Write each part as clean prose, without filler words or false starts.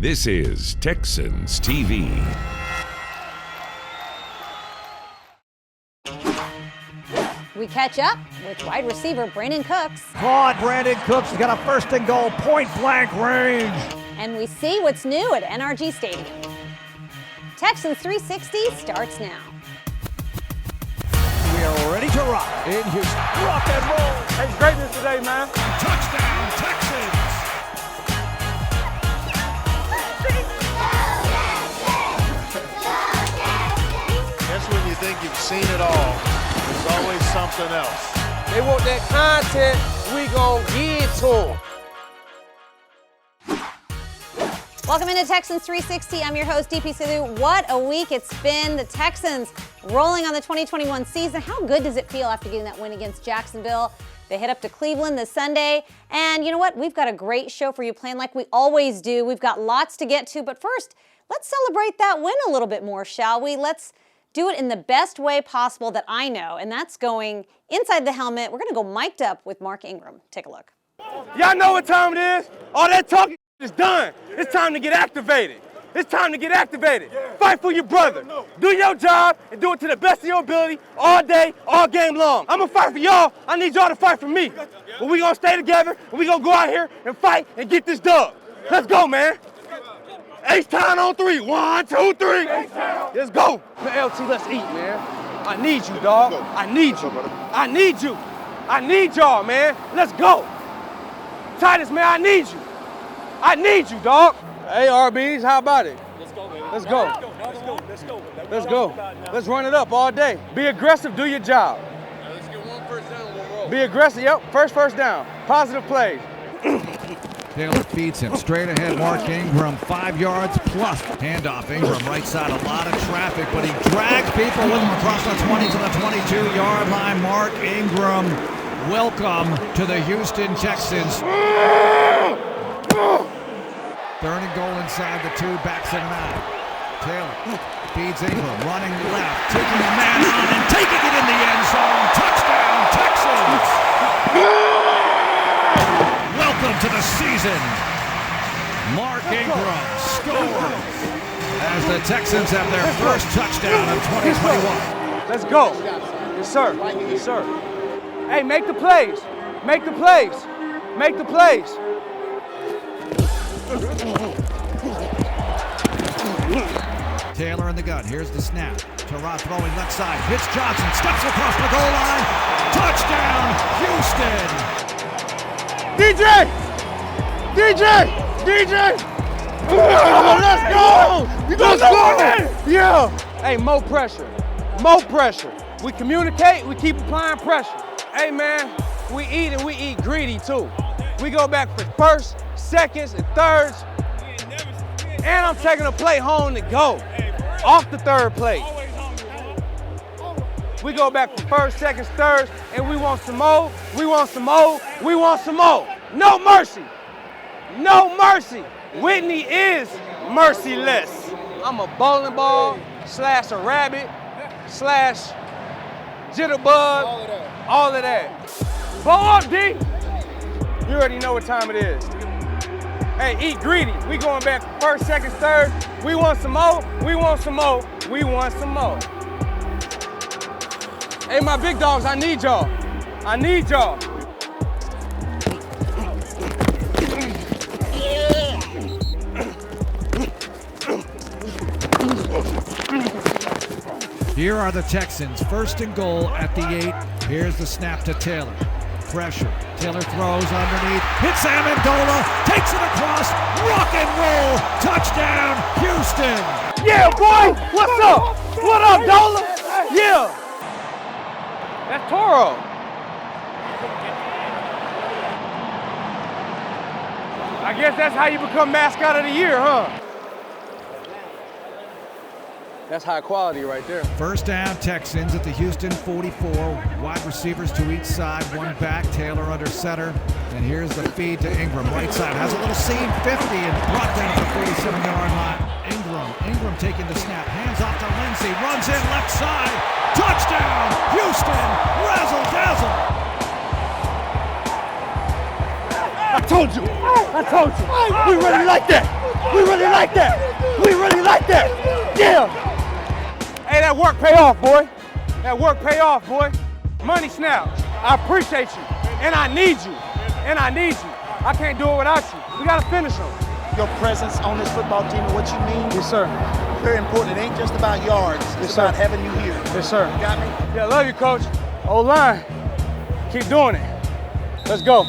This is Texans TV. We catch up with wide receiver Brandin Cooks. WR Brandin Cooks has got a first and goal, point-blank range. And we see what's new at NRG Stadium. Texans 360 starts now. We are ready to rock in Houston. Rock and roll. Hey, greatness today, man. Touchdown, Texans! That's when you think you've seen it all. There's always something else. They want that content, we gon' give it to them. Welcome into Texans 360. I'm your host, Deepi Sidhu. What a week it's been. The Texans rolling on the 2021 season. How good does it feel after getting that win against Jacksonville? They head up to Cleveland this Sunday. And you know what? We've got a great show for you planned like we always do. We've got lots to get to. But first, let's celebrate that win a little bit more, shall we? Let's do it in the best way possible that I know. And that's going inside the helmet. We're going to go mic'd up with Mark Ingram. Take a look. Y'all know what time it is? All that talking is done. It's time to get activated. It's time to get activated. Fight for your brother. Do your job and do it to the best of your ability all day, all game long. I'm going to fight for y'all. I need y'all to fight for me. But we going to stay together and we going to go out here and fight and get this dub. Let's go, man. H-Town on three. 1, 2, 3. Let's go. Man, LT, let's eat, man. I need you, dog. I need you. I need you. I need y'all, man. Let's go. Titus, man, I need you. I need you, dog. Hey, RBs, how about it? Let's go, baby. Let's go. Let's go. Let's go. Let's run it up all day. Be aggressive, do your job. Let's get one first down, we'll roll. Be aggressive, yep. First down. Positive plays. Taylor feeds him straight ahead. Mark Ingram, 5 yards plus. Handoff. Ingram right side, a lot of traffic, but he drags people with him across the 20 to the 22-yard line. Mark Ingram, welcome to the Houston Texans. Third and goal inside the 2, backs it out. Taylor feeds Ingram, running left, taking a man on and taking it in the end zone. Touchdown, Texans! Welcome to the season. Mark Ingram scores as the Texans have their first touchdown of 2021. Let's go. Yes, sir. Yes, sir. Hey, make the plays. Make the plays. Make the plays. Taylor in the gun. Here's the snap. Tyrod throwing left side. Hits Johnson. Steps across the goal line. Touchdown, Houston. DJ! Let's go! Let's go! Yeah! Hey, more pressure. More pressure. We communicate, we keep applying pressure. Hey, man, we eat and we eat greedy, too. We go back for first, seconds, and thirds. And I'm taking a play home to go. Off the third play. We go back for first, seconds, thirds, and we want some more. We want some more. We want some more. No mercy. No mercy. Whitney is merciless. I'm a bowling ball / a rabbit / jitterbug. All of that. Blow up, D. You already know what time it is. Hey, eat greedy. We going back first, second, third. We want some more. We want some more. We want some more. Hey, my big dogs, I need y'all. I need y'all. Here are the Texans, first and goal at the 8. Here's the snap to Taylor. Pressure. Taylor throws underneath. Hits Amendola. Takes it across. Rock and roll. Touchdown, Houston. Yeah, boy. What's up? What up, Dola? Yeah. That's Toro. I guess that's how you become mascot of the year, huh? That's high quality right there. First down, Texans at the Houston 44. Wide receivers to each side, one back. Taylor under center. And here's the feed to Ingram. Right side has a little seam, 50, and brought down at the 47-yard line. Ingram taking the snap. Hands off to Lindsey. Runs in left side. Touchdown, Houston. Razzle dazzle. I told you. We really like that. We really like that. We really like that. Yeah. Hey, that work pay off, boy. That work pay off, boy. Money snap. I appreciate you. And I need you. And I need you. I can't do it without you. We got to finish them. Your presence on this football team and what you mean. Yes, sir. Very important. It ain't just about yards. It's about having you here. Yes, sir. You got me? Yeah, love you, Coach. O-line. Keep doing it. Let's go.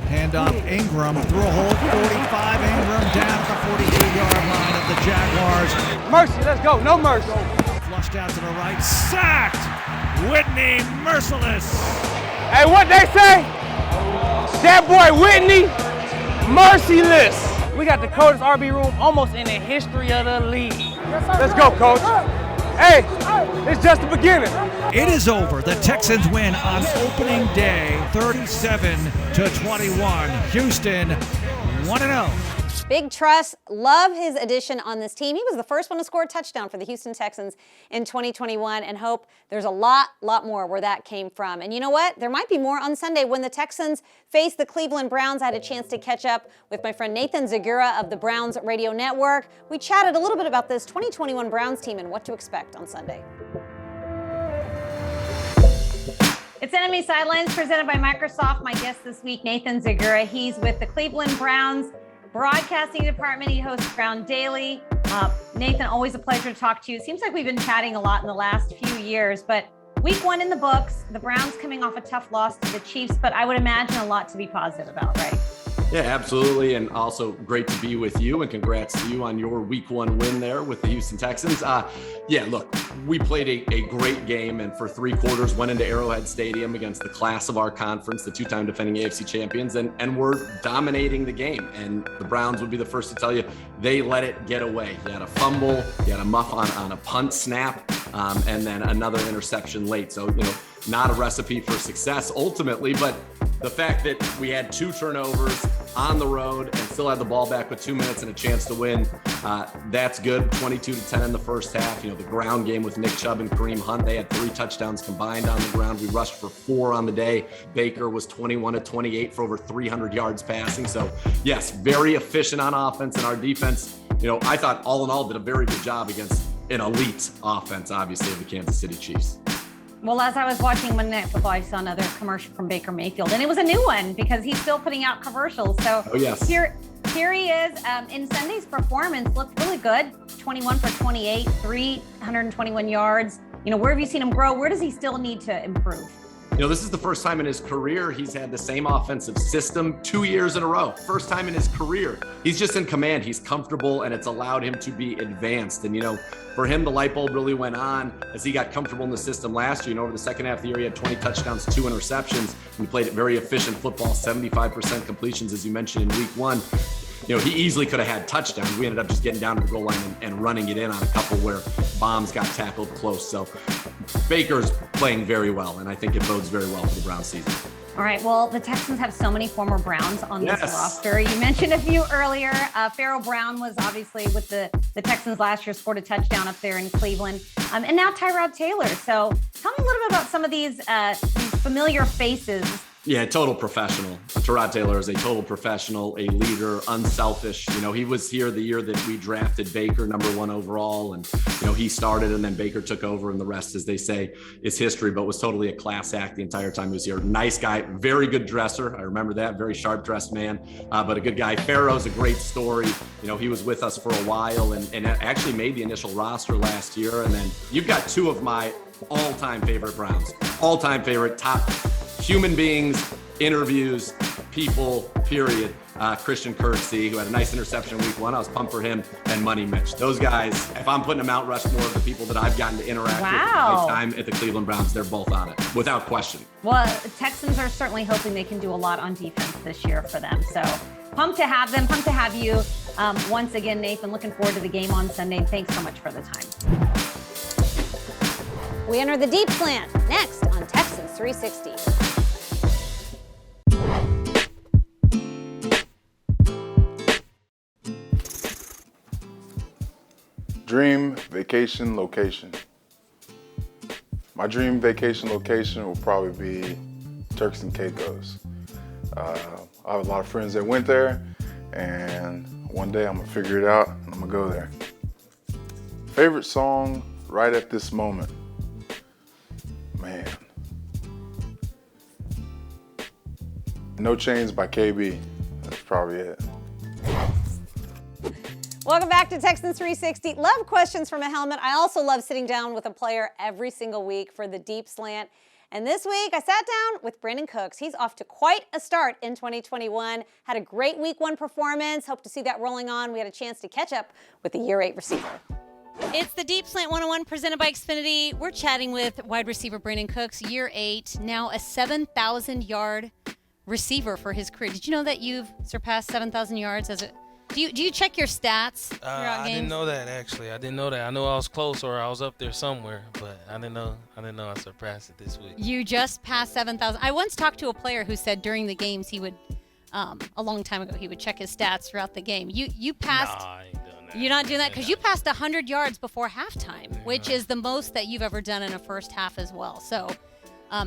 Handoff Ingram through a hole, 45. Ingram down at the 42-yard line of the Jaguars. Mercy, let's go. No mercy. Flushed out to the right, sacked. Whitney, merciless. Hey, what they say? That boy Whitney, merciless. We got the coldest RB room almost in the history of the league. Let's go, Coach. Hey, it's just the beginning. It is over. The Texans win on opening day, 37-21. Houston 1-0. Big trust. Love his addition on this team. He was the first one to score a touchdown for the Houston Texans in 2021, and hope there's a lot more where that came from. And you know what? There might be more on Sunday when the Texans face the Cleveland Browns. I had a chance to catch up with my friend Nathan Zegura of the Browns Radio Network. We chatted a little bit about this 2021 Browns team and what to expect on Sunday. It's Enemy Sidelines presented by Microsoft. My guest this week, Nathan Zegura. He's with the Cleveland Browns broadcasting department. He hosts Brown Daily. Nathan, always a pleasure to talk to you. It seems like we've been chatting a lot in the last few years, but week 1 in the books, the Browns coming off a tough loss to the Chiefs, but I would imagine a lot to be positive about, right? Yeah, absolutely. And also great to be with you, and congrats to you on your week 1 win there with the Houston Texans. Yeah, look, we played a great game, and for 3 quarters went into Arrowhead Stadium against the class of our conference, the 2-time defending AFC champions, and we're dominating the game. And the Browns would be the first to tell you they let it get away. You had a fumble, you had a muff on a punt snap, and then another interception late. So, not a recipe for success ultimately, but the fact that we had 2 turnovers on the road and still had the ball back with 2 minutes and a chance to win, that's good. 22-10 in the first half. The ground game with Nick Chubb and Kareem Hunt, they had 3 touchdowns combined on the ground. We rushed for 4 on the day. Baker was 21-28 for over 300 yards passing. So yes, very efficient on offense, and our defense, I thought all in all did a very good job against an elite offense, obviously, of the Kansas City Chiefs. Well, as I was watching Monday Night Football, I saw another commercial from Baker Mayfield, and it was a new one because he's still putting out commercials. So yes. Here he is. In Sunday's performance, looked really good. 21 for 28, 321 yards. Where have you seen him grow? Where does he still need to improve? This is the first time in his career he's had the same offensive system 2 years in a row. First time in his career. He's just in command. He's comfortable, and it's allowed him to be advanced. And, for him, the light bulb really went on as he got comfortable in the system last year. Over the second half of the year, he had 20 touchdowns, 2 interceptions. And he played very efficient football, 75% completions, as you mentioned, in week 1. He easily could have had touchdowns. We ended up just getting down to the goal line and running it in on a couple where bombs got tackled close. So Baker's playing very well, and I think it bodes very well for the Browns season. All right, well, the Texans have so many former Browns on this roster. You mentioned a few earlier. Pharaoh Brown was obviously with the Texans last year, scored a touchdown up there in Cleveland. And now Tyrod Taylor. So tell me a little bit about some of these familiar faces. Yeah, total professional. Tyrod Taylor is a total professional, a leader, unselfish. He was here the year that we drafted Baker, number 1 overall. And, he started and then Baker took over, and the rest, as they say, is history, but was totally a class act the entire time he was here. Nice guy, very good dresser. I remember that, very sharp dressed man, but a good guy. Pharaoh's a great story. He was with us for a while and actually made the initial roster last year. And then you've got 2 of my all-time favorite Browns, all-time favorite top human beings, interviews, people, period. Christian Kirksey, who had a nice interception week 1. I was pumped for him, and Money Mitch. Those guys, if I'm putting a Mount Rushmore of the people that I've gotten to interact with in my time at the Cleveland Browns, they're both on it, without question. Well, the Texans are certainly hoping they can do a lot on defense this year for them. So pumped to have them, pumped to have you. Once again, Nathan, looking forward to the game on Sunday. Thanks so much for the time. We enter the deep slant next on Texans 360. Dream vacation location. My dream vacation location will probably be Turks and Caicos. I have a lot of friends that went there, and one day I'm gonna figure it out and I'm gonna go there. Favorite song right at this moment? Man. No Chains by KB. That's probably it. Welcome back to Texans 360. Love questions from a helmet. I also love sitting down with a player every single week for the deep slant. And this week, I sat down with Brandin Cooks. He's off to quite a start in 2021. Had a great week 1 performance. Hope to see that rolling on. We had a chance to catch up with the year 8 receiver. It's the Deep Slant 101 presented by Xfinity. We're chatting with wide receiver Brandin Cooks, year 8, now a 7,000-yard receiver for his career. Did you know that you've surpassed 7,000 yards as a... Do you check your stats throughout games? I didn't know that, actually. I didn't know that. I know I was close or I was up there somewhere, but I didn't know I surpassed it this week. You just passed 7,000. I once talked to a player who said during the games he would, a long time ago, he would check his stats throughout the game. You passed... Nah, I ain't doing that. You're not doing that? Because you passed 100 yards before halftime, which is the most that you've ever done in a first half as well. So...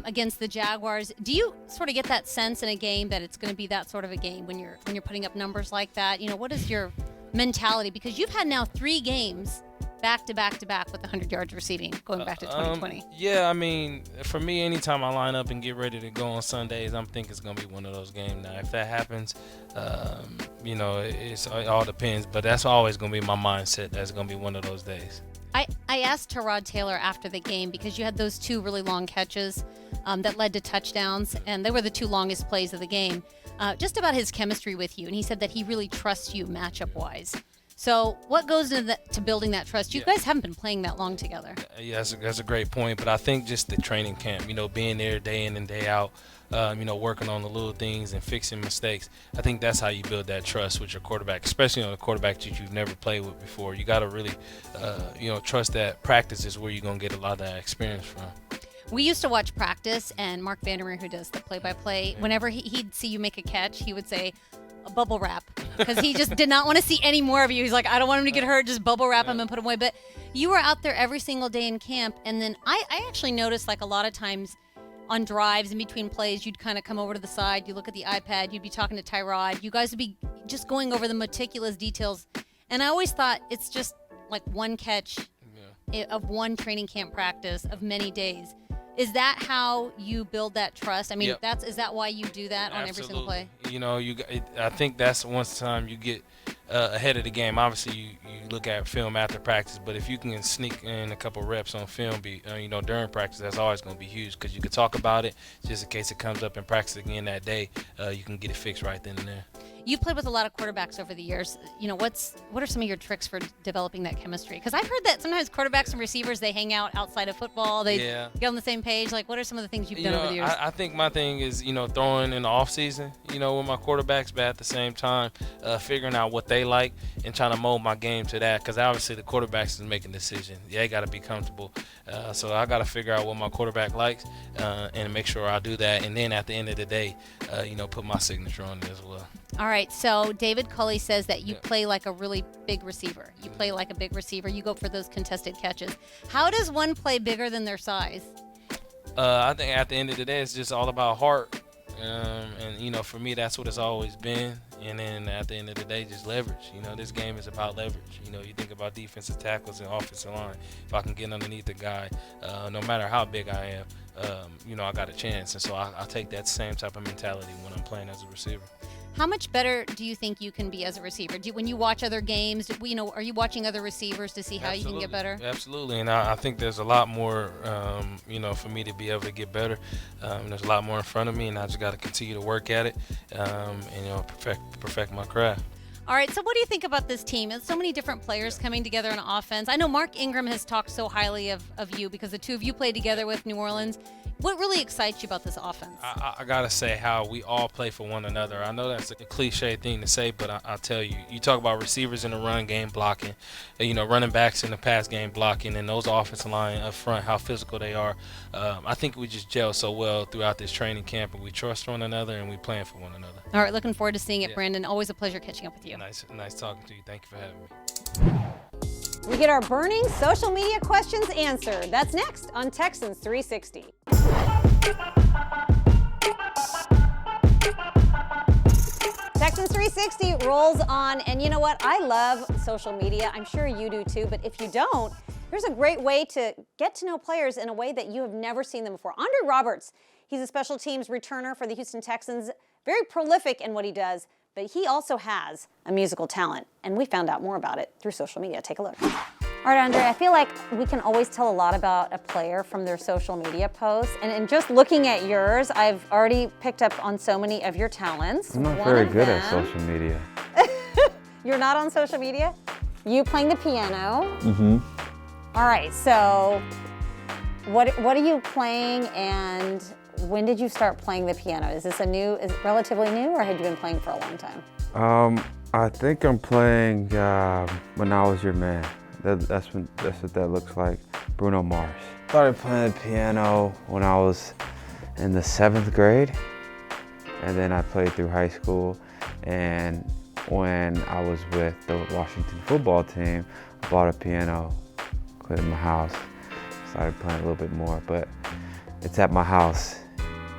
against the Jaguars. Do you sort of get that sense in a game that it's going to be that sort of a game when you're putting up numbers like that? You know, what is your mentality? Because you've had now 3 games back to back to back with 100 yards receiving going back to 2020. Yeah, I mean, for me, anytime I line up and get ready to go on Sundays, I'm thinking it's going to be one of those games. Now, if that happens, you know, it all depends. But that's always going to be my mindset. That's going to be one of those days. I asked Tyrod Taylor after the game because you had those 2 really long catches that led to touchdowns, and they were the 2 longest plays of the game, just about his chemistry with you. And he said that he really trusts you matchup-wise. So what goes into building that trust? You guys haven't been playing that long together. Yeah, that's a great point. But I think just the training camp, you know, being there day in and day out, you know, working on the little things and fixing mistakes. I think that's how you build that trust with your quarterback, especially on a quarterback that you've never played with before. You got to really, you know, trust that practice is where you're going to get a lot of that experience from. We used to watch practice, and Mark Vandermeer, who does the play-by-play, whenever he'd see you make a catch, he would say, a bubble wrap, because he just did not want to see any more of you. He's like, I don't want him to get hurt, just bubble wrap him and put him away. But you were out there every single day in camp, and then I actually noticed, like, a lot of times on drives in between plays, you'd kind of come over to the side, you look at the iPad, you'd be talking to Tyrod, you guys would be just going over the meticulous details. And I always thought it's just like one catch of one training camp practice of many days. Is that how you build that trust? I mean, is that why you do that on every single play? You know, I think that's one time you get ahead of the game. Obviously, you look at film after practice, but if you can sneak in a couple reps on film, you know, during practice, that's always going to be huge because you can talk about it just in case it comes up in practice again that day. You can get it fixed right then and there. You've played with a lot of quarterbacks over the years. You know, what are some of your tricks for developing that chemistry? Because I've heard that sometimes quarterbacks and receivers, they hang out outside of football. They get on the same page. Like, what are some of the things you've done over the years? I think my thing is, you know, throwing in the off season, you know, with my quarterbacks, but at the same time, figuring out what they like and trying to mold my game to that. Because obviously the quarterbacks is making decisions. They got to be comfortable. So I got to figure out what my quarterback likes and make sure I do that. And then at the end of the day, you know, put my signature on it as well. All right, so David Culley says that you play like a really big receiver. You play like a big receiver. You go for those contested catches. How does one play bigger than their size? I think at the end of the day, it's just all about heart. And, you know, for me, that's what it's always been. And then at the end of the day, just leverage. You know, this game is about leverage. You know, you think about defensive tackles and offensive line. If I can get underneath the guy, no matter how big I am, you know, I got a chance. And so I take that same type of mentality when I'm playing as a receiver. How much better do you think you can be as a receiver? When you watch other games, you know, are you watching other receivers to see how you can get better? Absolutely, and I think there's a lot more, you know, for me to be able to get better. There's a lot more in front of me, and I just got to continue to work at it, and you know, perfect my craft. All right, so what do you think about this team? There's so many different players coming together on offense. I know Mark Ingram has talked so highly of you because the two of you played together with New Orleans. What really excites you about this offense? I got to say how we all play for one another. I know that's a cliche thing to say, but I'll tell you, you talk about receivers in the run game blocking, you know, running backs in the pass game blocking, and those offensive line up front, how physical they are. I think we just gel so well throughout this training camp, and we trust one another, and we plan for one another. All right, looking forward to seeing it, Brandin. Always a pleasure catching up with you. Nice talking to you. Thank you for having me. We get our burning social media questions answered. That's next on Texans 360. Texans 360. 360 rolls on, and you know what? I love social media. I'm sure you do too, but if you don't, here's a great way to get to know players in a way that you have never seen them before. Andre Roberts, he's a special teams returner for the Houston Texans, very prolific in what he does, but he also has a musical talent, and we found out more about it through social media. Take a look. All right, Andre, I feel like we can always tell a lot about a player from their social media posts. And just looking at yours, I've already picked up on so many of your talents. I'm not very good at social media. You're not on social media? You playing the piano? Mm-hmm. All right, so what are you playing, and when did you start playing the piano? Is this is it relatively new, or had you been playing for a long time? I think I'm playing When I Was Your Man. That's what that looks like. Bruno Mars. Started playing the piano when I was in the 7th grade, and then I played through high school. And when I was with the Washington football team, I bought a piano, put it in my house, started playing a little bit more. But it's at my house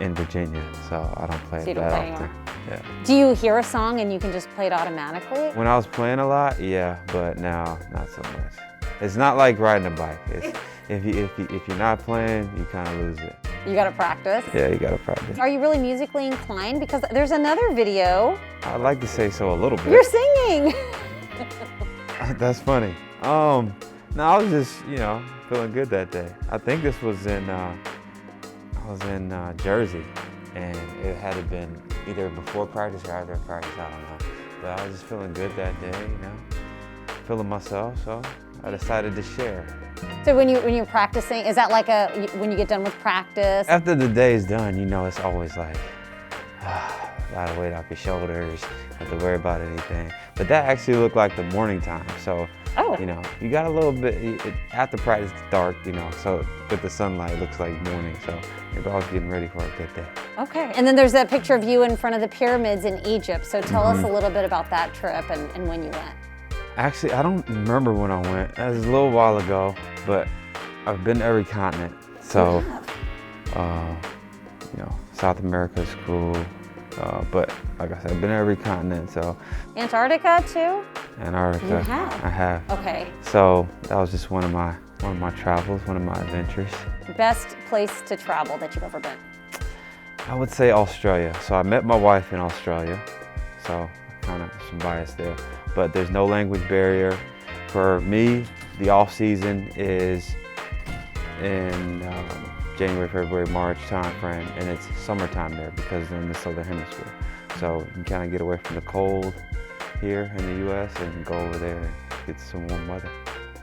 in Virginia, so I don't play it that often. Yeah. Do you hear a song and you can just play it automatically? When I was playing a lot, yeah, but now not so much. It's not like riding a bike. If you're not playing, you kind of lose it. You gotta practice? Yeah, you gotta practice. Are you really musically inclined? Because there's another video. I'd like to say so a little bit. You're singing! That's funny. No, I was just, feeling good that day. I think this was I was in Jersey, and it had to been either before practice or after practice, I don't know. But I was just feeling good that day, feeling myself, so I decided to share. So when you're practicing, is that like when you get done with practice? After the day is done, it's always like, a lot of weight off your shoulders, don't have to worry about anything. But that actually looked like the morning time, so you got a little bit, after practice it's dark, so with the sunlight it looks like morning, so you're always getting ready for a good day. Okay, and then there's that picture of you in front of the pyramids in Egypt, so tell us a little bit about that trip and when you went. Actually, I don't remember when I went. That was a little while ago, but I've been to every continent, so South America is cool. But like I said, I've been to every continent, so. Antarctica too? Antarctica. You have? I have. Okay. So that was just one of my travels, one of my adventures. Best place to travel that you've ever been? I would say Australia. So I met my wife in Australia, so kind of some bias there. But there's no language barrier. For me, the off season is in January, February, March time frame, and it's summertime there because they're in the southern hemisphere. So you can kind of get away from the cold here in the U.S. and go over there and get some warm weather.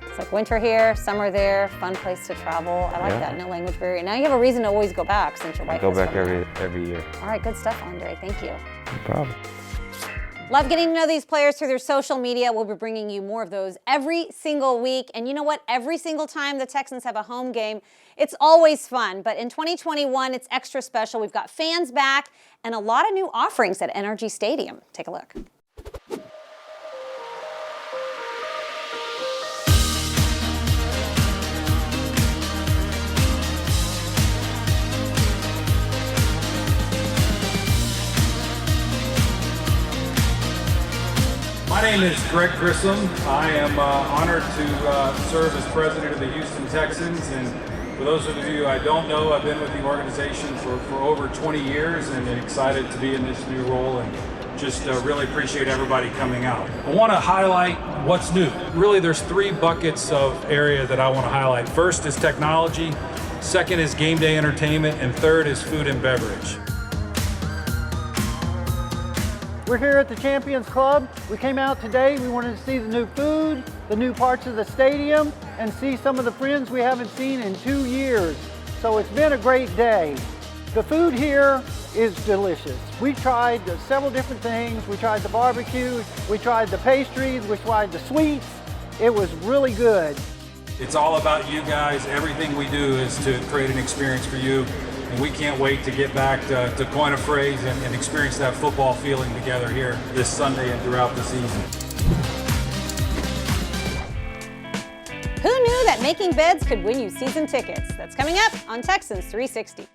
It's like winter here, summer there, fun place to travel. I like that, no language barrier. Now you have a reason to always go back since your wife I go back every year. All right, good stuff, Andre. Thank you. No problem. Love getting to know these players through their social media. We'll be bringing you more of those every single week. And you know what? Every single time the Texans have a home game, it's always fun. But in 2021, it's extra special. We've got fans back and a lot of new offerings at NRG Stadium. Take a look. My name is Grissom. I am honored to serve as president of the Houston Texans. And for those of you I don't know, I've been with the organization for over 20 years and excited to be in this new role and just really appreciate everybody coming out. I want to highlight what's new. Really, there's 3 buckets of area that I want to highlight. First is technology, second is game day entertainment, and third is food and beverage. We're here at the Champions Club. We came out today. We wanted to see the new food, the new parts of the stadium, and see some of the friends we haven't seen in 2 years. So it's been a great day. The food here is delicious. We tried several different things. We tried the barbecue, we tried the pastries, we tried the sweets. It was really good. It's all about you guys. Everything we do is to create an experience for you. And we can't wait to get back to coin a phrase and experience that football feeling together here this Sunday and throughout the season. Who knew that making beds could win you season tickets? That's coming up on Texans 360.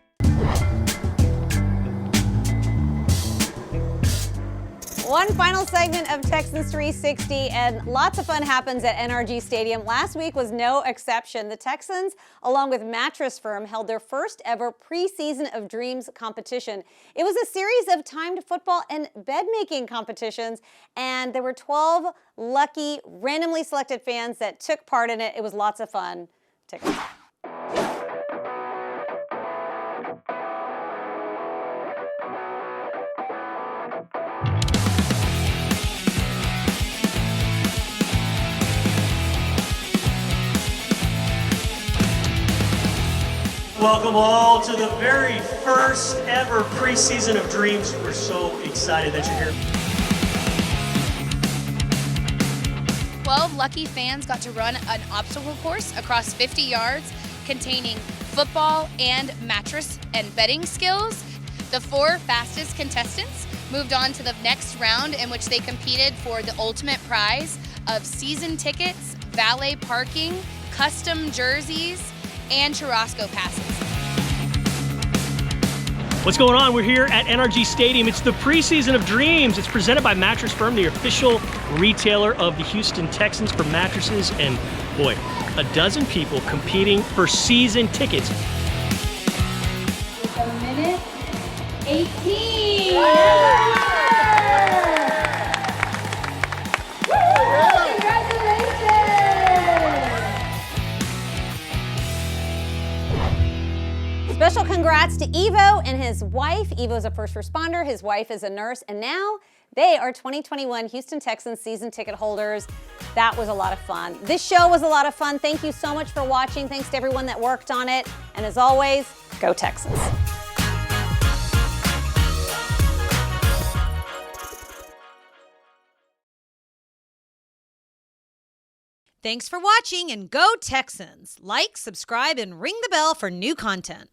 One final segment of Texans 360, and lots of fun happens at NRG Stadium. Last week was no exception. The Texans, along with Mattress Firm, held their first ever PreSeason of Dreams competition. It was a series of timed football and bed-making competitions, and there were 12 lucky, randomly selected fans that took part in it. It was lots of fun. Take a look. Welcome all to the very first ever PreSeason of Dreams. We're so excited that you're here. 12 lucky fans got to run an obstacle course across 50 yards containing football and mattress and bedding skills. The 4 fastest contestants moved on to the next round, in which they competed for the ultimate prize of season tickets, valet parking, custom jerseys, and churrasco passes. What's going on? We're here at NRG Stadium. It's the PreSeason of Dreams. It's presented by Mattress Firm, the official retailer of the Houston Texans for mattresses. And boy, a dozen people competing for season tickets. It's a minute 18. Special congrats to Evo and his wife. Evo's a first responder, his wife is a nurse, and now they are 2021 Houston Texans season ticket holders. That was a lot of fun. This show was a lot of fun. Thank you so much for watching. Thanks to everyone that worked on it. And as always, go Texans. Thanks for watching, and go Texans. Like, subscribe, and ring the bell for new content.